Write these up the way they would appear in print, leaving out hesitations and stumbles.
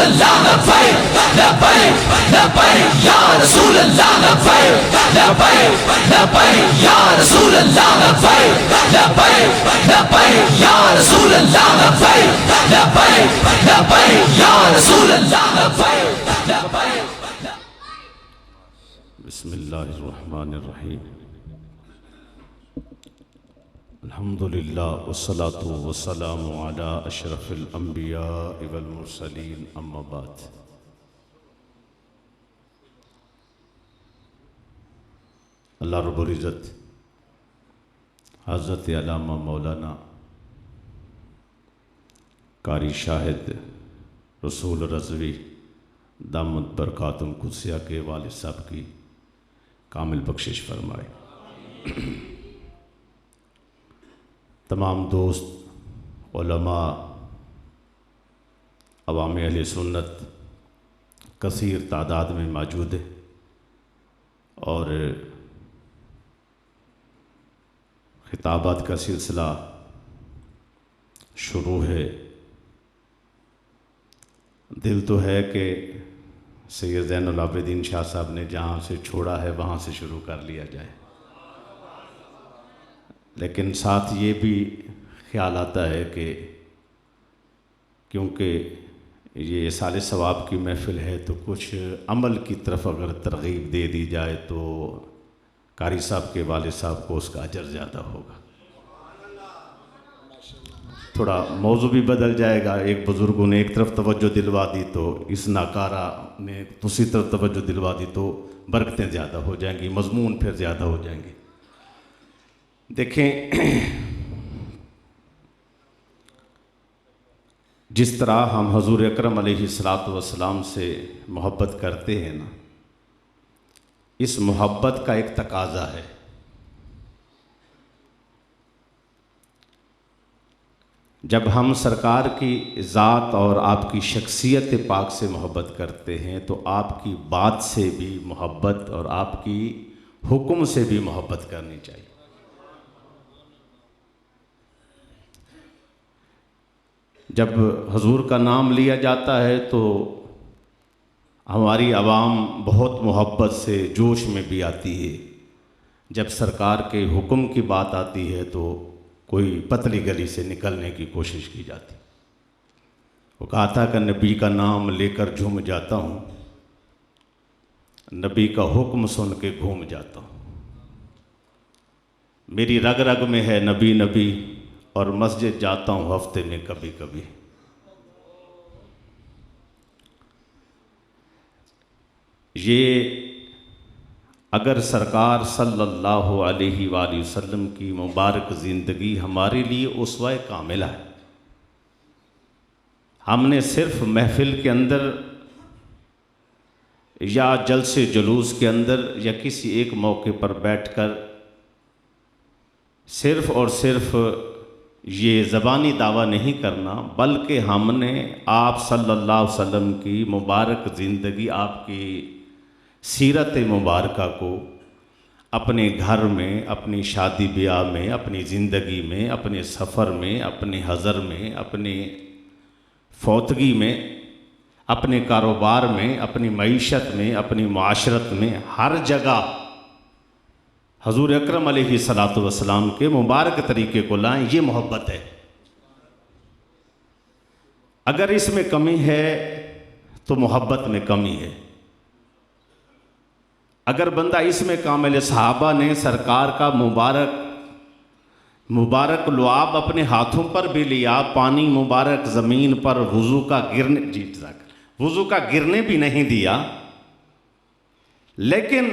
अल्लाह लब्बैक लब्बैक लब्बैक या रसूल अल्लाह लब्बैक लब्बैक लब्बैक या रसूल अल्लाह लब्बैक लब्बैक लब्बैक या रसूल अल्लाह लब्बैक लब्बैक लब्बैक या रसूल अल्लाह लब्बैक लब्बैक। बिस्मिल्लाहिर्रहमानिर्रहीम। अल्हम्दुलिल्लाह वस्सलातु वस्सलामु अला अशरफिल अंबिया वल मुरसलीन अम्मा बाद। अल्लाह रब्बुल इज़्ज़त हज़रत अल्लामा मौलाना कारी शाहिद रसूल रज़वी दामद बरकातुहुम कुद्सिया के वालिद साहब की कामिल बख्शिश फरमाए। तमाम दोस्त उलमा अवाम अहले सुन्नत कसीर तादाद में मौजूद है और खिताबात का सिलसिला शुरू है। दिल तो है कि सैयद ज़ैनुल आबिदीन शाह साहब ने जहाँ से छोड़ा है वहाँ से शुरू कर लिया जाए, लेकिन साथ ये भी ख्याल आता है कि क्योंकि ये साले सवाब की महफ़िल है तो कुछ अमल की तरफ अगर तरग़ीब दे दी जाए तो कारी साहब के वालिद साहब को उसका अजर ज़्यादा होगा। थोड़ा मौजू भी बदल जाएगा। एक बुज़ुर्गों ने एक तरफ तवज्जो दिलवा दी तो इस नाकारा ने दूसरी तरफ तवज्जो दिलवा दी तो बरकतें ज़्यादा हो जाएंगी, मज़मून फिर ज़्यादा हो जाएंगे। देखें, जिस तरह हम हज़ूर अकरम अलैहिस्सलातु वस्सलाम से मोहब्बत करते हैं ना, इस मोहब्बत का एक तकाज़ा है। जब हम सरकार की ज़ात और आपकी शख्सियत पाक से मोहब्बत करते हैं तो आपकी बात से भी मोहब्बत और आपकी हुक्म से भी मोहब्बत करनी चाहिए। जब हुजूर का नाम लिया जाता है तो हमारी आवाम बहुत मोहब्बत से जोश में भी आती है। जब सरकार के हुक्म की बात आती है तो कोई पतली गली से निकलने की कोशिश की जाती। वो कहा था कि नबी का नाम लेकर झूम जाता हूँ, नबी का हुक्म सुन के घूम जाता हूँ। मेरी रग रग में है नबी नबी और मस्जिद जाता हूँ हफ्ते में कभी कभी। ये अगर सरकार सल्लल्लाहु अलैहि वसल्लम की मुबारक ज़िंदगी हमारे लिए उसवा कामिला है। हमने सिर्फ महफिल के अंदर या जलसे जुलूस के अंदर या किसी एक मौके पर बैठकर सिर्फ और सिर्फ ये ज़बानी दावा नहीं करना, बल्कि हमने आप सल्लल्लाहु अलैहि वसल्लम की मुबारक ज़िंदगी, आपकी सीरत मुबारका को अपने घर में, अपनी शादी ब्याह में, अपनी ज़िंदगी में, अपने सफ़र में, अपने हज़र में, अपने फौतगी में, अपने कारोबार में, अपनी मईशत में, अपनी माशरत में, हर जगह हजूर अकरम अलैहिस्सलातु वस्सलाम के मुबारक तरीके को लाएं। ये मोहब्बत है। अगर इसमें कमी है तो मोहब्बत में कमी है। अगर बंदा इसमें कामिल, सहाबा ने सरकार का मुबारक लुआब अपने हाथों पर भी लिया, पानी मुबारक ज़मीन पर वुज़ू का गिरने भी नहीं दिया, लेकिन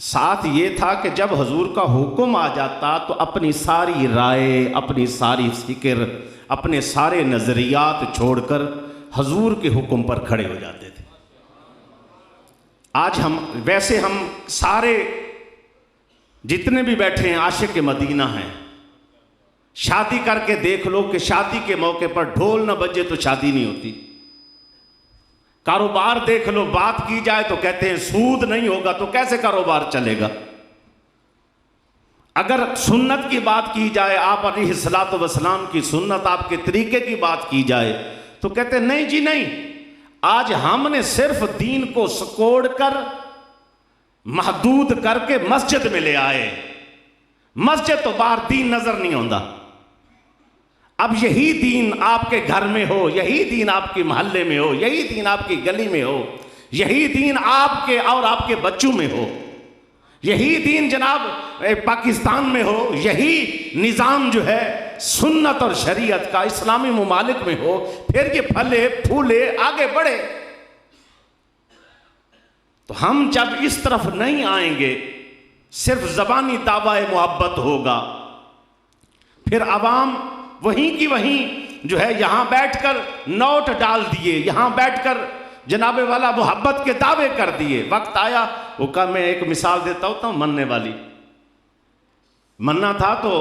साथ ये था कि जब हुजूर का हुक्म आ जाता तो अपनी सारी राय, अपनी सारी फिक्र, अपने सारे नज़रियात छोड़कर हुजूर के हुक्म पर खड़े हो जाते थे। आज हम सारे जितने भी बैठे हैं आशिक मदीना हैं। शादी करके देख लो कि शादी के मौके पर ढोल न बजे तो शादी नहीं होती। कारोबार देख लो, बात की जाए तो कहते हैं सूद नहीं होगा तो कैसे कारोबार चलेगा। अगर सुन्नत की बात की जाए, आप अलैहिस्सलातु वस्सलाम की सुन्नत, आपके तरीके की बात की जाए तो कहते हैं नहीं जी नहीं, आज हमने सिर्फ दीन को सकोड़ कर महदूद करके मस्जिद में ले आए। मस्जिद तो बाहर दीन नजर नहीं आता। अब यही दीन आपके घर में हो, यही दीन आपके मोहल्ले में हो, यही दीन आपकी गली में हो, यही दीन आपके और आपके बच्चों में हो, यही दीन जनाब पाकिस्तान में हो, यही निज़ाम जो है सुन्नत और शरीयत का इस्लामी मुमालिक में हो, फिर ये फले फूले आगे बढ़े। तो हम जब इस तरफ नहीं आएंगे, सिर्फ ज़बानी दावा मोहब्बत होगा, फिर अवाम वहीं की वहीं जो है यहाँ बैठकर नोट डाल दिए, यहाँ बैठकर जनाबे वाला मोहब्बत के दावे कर दिए। वक्त आया वो का मैं एक मिसाल देता होता हूँ मन्ने वाली। मन्ना था तो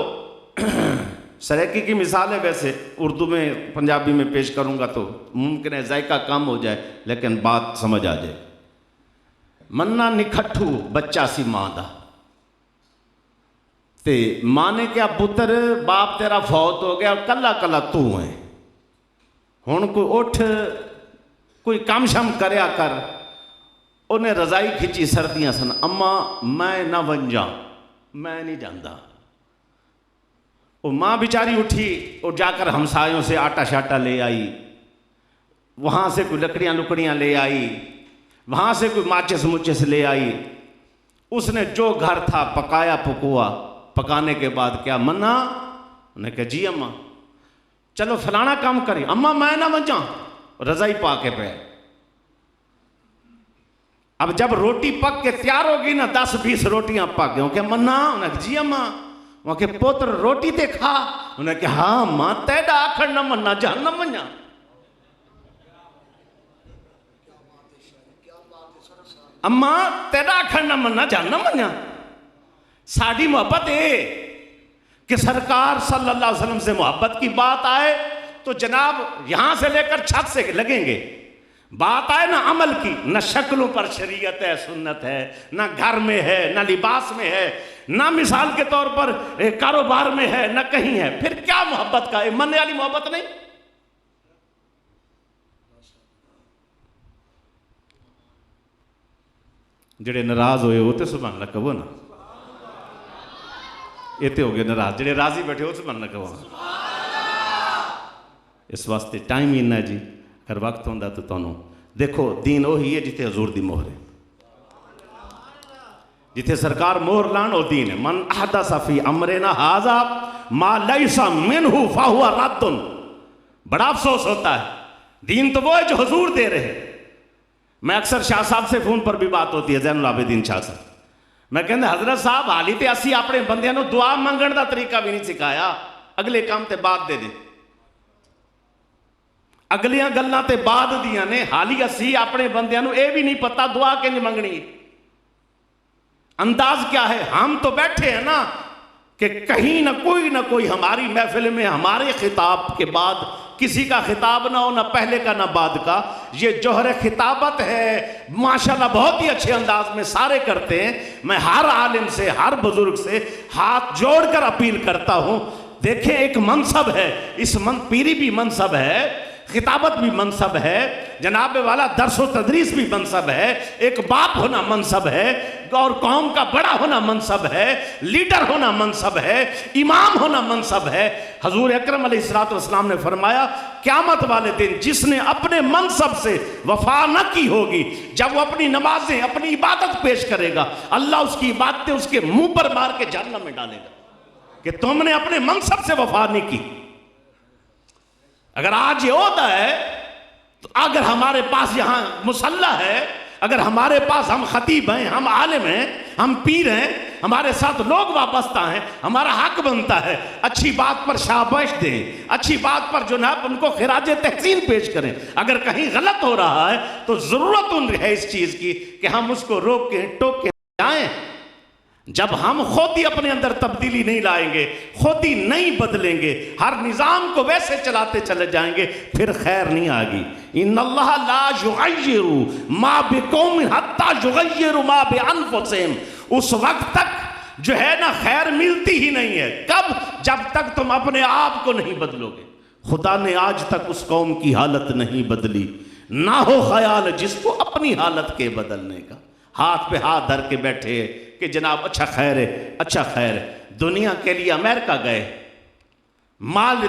सरेकी की मिसाल है, वैसे उर्दू में पंजाबी में पेश करूँगा तो मुमकिन है जायका कम हो जाए लेकिन बात समझ आ जाए। मन्ना निखट्ठू बच्चा सी मां दा ते मां ने क्या पुत्र बाप तेरा फौत हो गया, कला कला तू है, हुण कोई उठ कोई काम शम करया कर। उन्हें रजाई खिंची, सर्दियां सन, अम्मा मैं ना वंजा, मैं नहीं जाता। वो माँ बेचारी उठी और जाकर हमसायों से आटा शाटा ले आई, वहाँ से कोई लकड़ियाँ लुकड़ियाँ ले आई, वहाँ से कोई माचिस मुचिस ले आई। उसने जो घर था पकाया पकुआ। पकाने के बाद क्या मन्ना, उन्हें कहा जी अम्मा चलो फलाना काम करी। अम्मा मैं ना वंजा, रजाई पा के पे। अब जब रोटी पक के तैयार होगी ना, 10-20 रोटियां पक गई। क्या मन्ना, उन्हें जी अम्मा। वहां के पुत्र रोटी ते खा। उन्हें कहा हाँ मां तेरा आखड़ न मन्ना जहन्नम मन्ना। अम्मा तेरा आखड़ न मन्ना जहन्नम मन्ना। साड़ी मोहब्बत है कि सरकार सल्लल्लाहु अलैहि वसल्लम से मोहब्बत की बात आए तो जनाब यहां से लेकर छत से लगेंगे। बात आए ना अमल की, न शक्लों पर शरीयत है सुन्नत है, ना घर में है, ना लिबास में है, ना मिसाल के तौर पर कारोबार में है, ना कहीं है। फिर क्या मोहब्बत का है? मरने वाली मोहब्बत नहीं। जेड़े नाराज होए वो तो सुभान अल्लाह कहो ना, ये तो हो गए नाराज। जेड़े राजी बैठे हो सुभान अल्लाह कहो। इस वास्ते टाइम ही इन्ना जी, अगर वक्त होंदा तो तुहानू देखो दीन वही है जिथे हजूर दी मोहर है, जिथे सरकार मोहर लान वो दीन है। मन अहदसा फी अमरिना हाजा मा लैसा मिनहु फहुवा रद्दुन। बड़ा अफसोस होता है, दीन तो वो है जो हजूर दे रहे। मैं अक्सर शाह साहब से फोन पर भी बात होती है, ज़ैनुल आबिदीन शाह साहब। मैं कहते हजरत साहब हाली तो असी अपने बंदियां नूं दुआ मंगण का तरीका भी नहीं सिखाया, अगले काम ते बाद दे दे, अगलियां गल्लां ते बाद दियां ने। हाली असी अपने बंदियां नूं यह भी नहीं पता दुआ किंज मंगनी। अंदाज क्या है? हम तो बैठे हैं ना कि कहीं ना कोई हमारी महफिल में हमारे खिताब के बाद किसी का खिताब ना हो, ना पहले का ना बाद का। ये जोहर खिताबत है माशाल्लाह, बहुत ही अच्छे अंदाज में सारे करते हैं। मैं हर आलिम से, हर बुजुर्ग से हाथ जोड़कर अपील करता हूं, देखें एक मनसब है, इस पीरी भी मनसब है, खिताबत भी मनसब है, जनाब वाला दरसो तदरीस भी मनसब है, एक बाप होना मनसब है, और कौम का बड़ा होना मनसब है, लीडर होना मनसब है, इमाम होना मनसब है। हजूर अकरम अलैहिस्सलातु वस्सलाम ने फरमाया क़यामत वाले दिन जिसने अपने मनसब से वफा न की होगी, जब वो अपनी नमाजें अपनी इबादत पेश करेगा, अल्लाह उसकी इबादतें उसके मुंह पर मार के जहन्नम में डालेगा कि तुमने अपने मनसब से वफा नहीं की। अगर आज ये होता है तो अगर हमारे पास यहाँ मुसल्ला है, अगर हमारे पास हम खतीब हैं, हम आलिम हैं, हम पीर हैं, हमारे साथ लोग वाबस्ता हैं, हमारा हक बनता है अच्छी बात पर शाबाश दें, अच्छी बात पर जो ना उनको खिराज तहसीन पेश करें। अगर कहीं गलत हो रहा है तो ज़रूरत उन है इस चीज़ की कि हम उसको रोक के टोक के आएँ। जब हम खुद ही अपने अंदर तब्दीली नहीं लाएंगे, खुद ही नहीं बदलेंगे, हर निज़ाम को वैसे चलाते चले जाएंगे, फिर खैर नहीं आएगी। इन्नल्लाह ला युगय्यिरु मा बिकौमिन हत्ता युगय्यिरु मा बिअनफुसिहिम। उस वक्त तक जो है ना खैर मिलती ही नहीं है। कब? जब तक तुम अपने आप को नहीं बदलोगे। खुदा ने आज तक उस कौम की हालत नहीं बदली, ना हो ख्याल जिसको अपनी हालत के बदलने का। हाथ पे हाथ धर के बैठे कि जनाब अच्छा खैर है, अच्छा खैर है। दुनिया के लिए अमेरिका गए, माल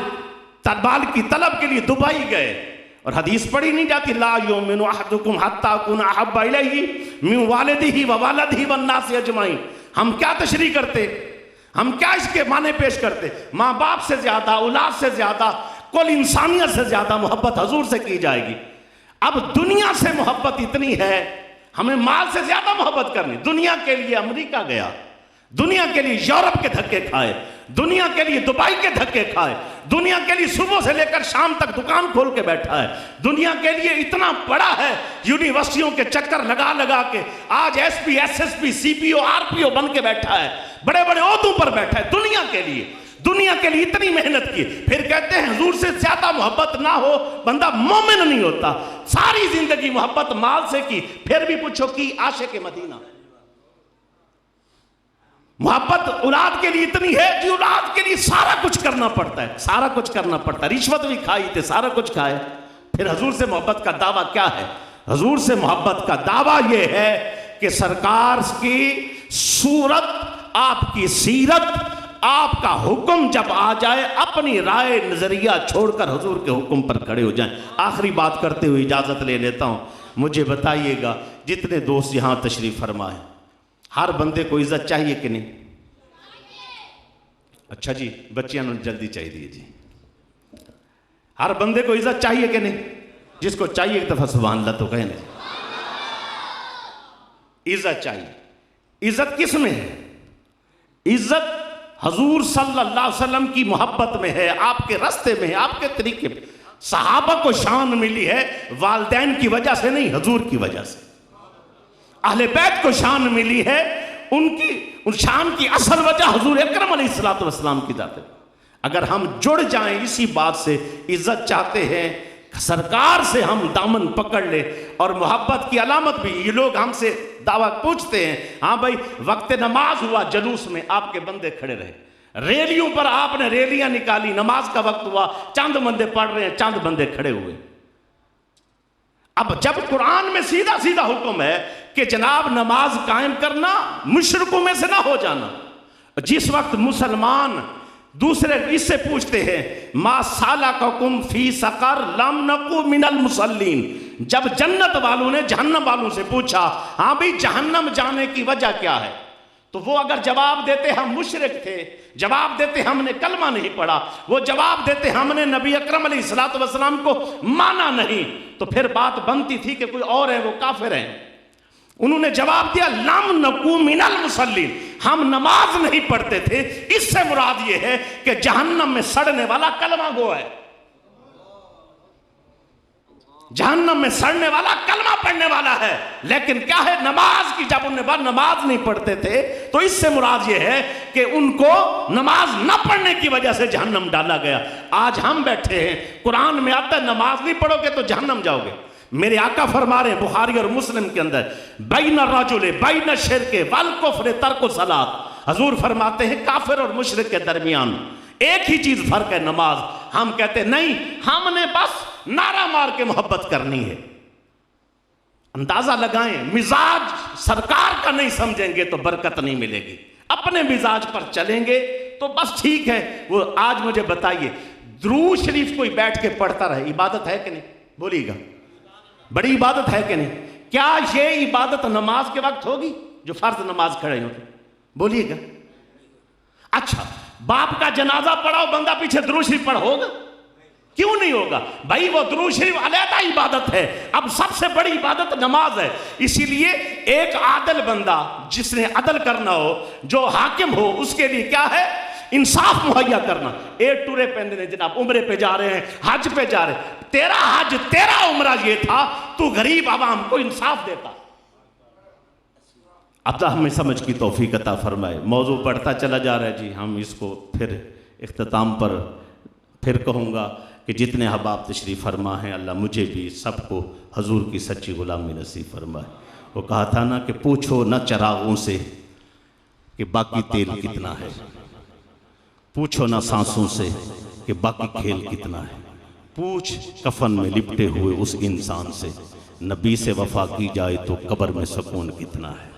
की तलब के लिए दुबई गए, और हदीस पढ़ी नहीं जाती ला युमिनु अहदुकुम हत्ता कुना अहब्बा इलैहि मिन वालिदिही व वालिदिही वन नासि अजमाइन। हम क्या तशरीह करते, हम क्या इसके माने पेश करते? माँ बाप से ज्यादा, औलाद से ज्यादा, कुल इंसानियत से ज्यादा मोहब्बत हजूर से की जाएगी। अब दुनिया से मोहब्बत इतनी है, हमें माल से ज्यादा मोहब्बत करनी। दुनिया के लिए अमेरिका गया, दुनिया के लिए यूरोप के धक्के खाए, दुनिया के लिए दुबई के धक्के खाए, दुनिया के लिए सुबह से लेकर शाम तक दुकान खोल के बैठा है, दुनिया के लिए इतना बड़ा है, यूनिवर्सिटियों के चक्कर लगा लगा के आज एसपी, एसएसपी, सीपीओ, आरपीओ बन के बैठा है, बड़े बड़े ओहदों पर बैठा है। दुनिया के लिए, दुनिया के लिए इतनी मेहनत की, फिर कहते हैं हुजूर से ज्यादा मोहब्बत ना हो बंदा मोमिन नहीं होता। सारी जिंदगी मोहब्बत माल से की, फिर भी पूछो कि आशिक मदीना। मोहब्बत औलाद के लिए इतनी है कि औलाद के लिए सारा कुछ करना पड़ता है, सारा कुछ करना पड़ता है। रिश्वत भी खाई थे, सारा कुछ खाए। फिर हजूर से मोहब्बत का दावा क्या है? हजूर से मोहब्बत का दावा यह है कि सरकार की सूरत, आपकी सीरत, आपका हुक्म जब आ जाए, अपनी राय नजरिया छोड़कर हुजूर के हुक्म पर खड़े हो जाएं। आखिरी बात करते हुए इजाजत ले लेता हूं। मुझे बताइएगा, जितने दोस्त यहां तशरीफ फरमाए, हर बंदे को इज्जत चाहिए कि नहीं? अच्छा जी, बच्चियां जल्दी चाहिए जी। हर बंदे को इज्जत चाहिए कि नहीं? जिसको चाहिए एक दफा सुभान अल्लाह तो कहें। इज्जत चाहिए। इज्जत किस में है? इज्जत हजूर सल्लल्लाहु अलैहि वसल्लम की मोहब्बत में है, आपके रास्ते में है, आपके तरीके में। सहाबा को शान मिली है वालिदैन की वजह से नहीं, हजूर की वजह से। अहले बैत को शान मिली है, उनकी उन शान की असल वजह हुजूर अकरम अलैहिस्सलातु वस्सलाम की जात है। अगर हम जुड़ जाएं इसी बात से, इज्जत चाहते हैं, सरकार से हम दामन पकड़ ले। और मोहब्बत की अलामत भी, ये लोग हमसे दावा पूछते हैं, हाँ भाई वक्त नमाज हुआ, जलूस में आपके बंदे खड़े रहे, रैलियों पर आपने रैलियां निकाली, नमाज का वक्त हुआ, चंद बंदे पढ़ रहे हैं, चंद बंदे खड़े हुए। अब जब कुरान में सीधा सीधा हुक्म है कि जनाब नमाज कायम करना, मुशरिकों में से ना हो जाना। जिस वक्त मुसलमान दूसरे इससे पूछते हैं मा सालकुम फी सकर लम नकु मिनल मुसल्लीन, जब जन्नत वालों ने जहन्नम वालों से पूछा, हाँ भाई जहन्नम जाने की वजह क्या है, तो वो अगर जवाब देते हम मुशरिक थे, जवाब देते हमने कलमा नहीं पढ़ा, वो जवाब देते हमने नबी अकरम अलैहिस्सलातु वस्सलाम को माना नहीं, तो फिर बात बनती थी कि कोई और है, वो काफिर हैं। उन्होंने जवाब दिया लम नकू मिनल मुसल्लीन, हम नमाज नहीं पढ़ते थे। इससे मुराद ये है कि जहन्नम में सड़ने वाला कलमा गो है, जहन्नम में सड़ने वाला कलमा पढ़ने वाला है। लेकिन क्या है, नमाज की जब उन्हें नमाज नहीं पढ़ते थे, तो इससे मुराद ये है कि उनको नमाज न पढ़ने की वजह से जहन्नम डाला गया। आज हम बैठे हैं, कुरान में आता है नमाज नहीं पढ़ोगे तो जहन्नम जाओगे। मेरे आका फरमा रहे बुखारी और मुस्लिम के अंदर, बैन रजुल बैन शिर्क वल कुफ्र तर्क सलात, हजूर फरमाते हैं काफिर और मुशरिक के दरमियान एक ही चीज फर्क है, नमाज। हम कहते नहीं, हमने बस नारा मार के मोहब्बत करनी है। अंदाजा लगाएं, मिजाज सरकार का नहीं समझेंगे तो बरकत नहीं मिलेगी, अपने मिजाज पर चलेंगे तो बस ठीक है। वो आज मुझे बताइए, दुरूद शरीफ कोई बैठ के पढ़ता रहे, इबादत है कि नहीं? बोलिएगा, बड़ी इबादत है कि नहीं? क्या ये इबादत नमाज के वक्त होगी जो फर्ज नमाज खड़े हो? बोलिएगा। अच्छा, बाप का जनाजा पढ़ाओ, बंदा पीछे दुरूद शरीफ पढ़, होगा? क्यों नहीं होगा भाई? वो दुरूद शरीफ अलहदा इबादत है। अब सबसे बड़ी इबादत नमाज है। इसीलिए एक आदिल बंदा, जिसने अदल करना हो, जो हाकिम हो, उसके लिए क्या है? इंसाफ मुहैया करना। एक टूरे पहनने ने जनाब, उम्रे पे जा रहे हैं, हज पे जा रहे हैं, तेरा हज तेरा उम्रा ये था, तू गरीब आवाम को इंसाफ देता। अल्लाह हमें समझ की तौफीक अता फरमाए। मौजू बढ़ता चला जा रहा है जी, हम इसको फिर इख्तिताम पर फिर कहूँगा कि जितने हबाब तशरीफ़ फरमा हैं, अल्लाह मुझे भी सबको हजूर की सच्ची गुलामी नसीब फरमाए। वो कहा था ना कि पूछो न चरागों से कि बाकी तेल कितना है, पूछो ना सांसों से कि बाकी खेल कितना है। पूछ कफन में लिपटे हुए उस इंसान से नबी से वफा की जाए तो कब्र में सुकून कितना है।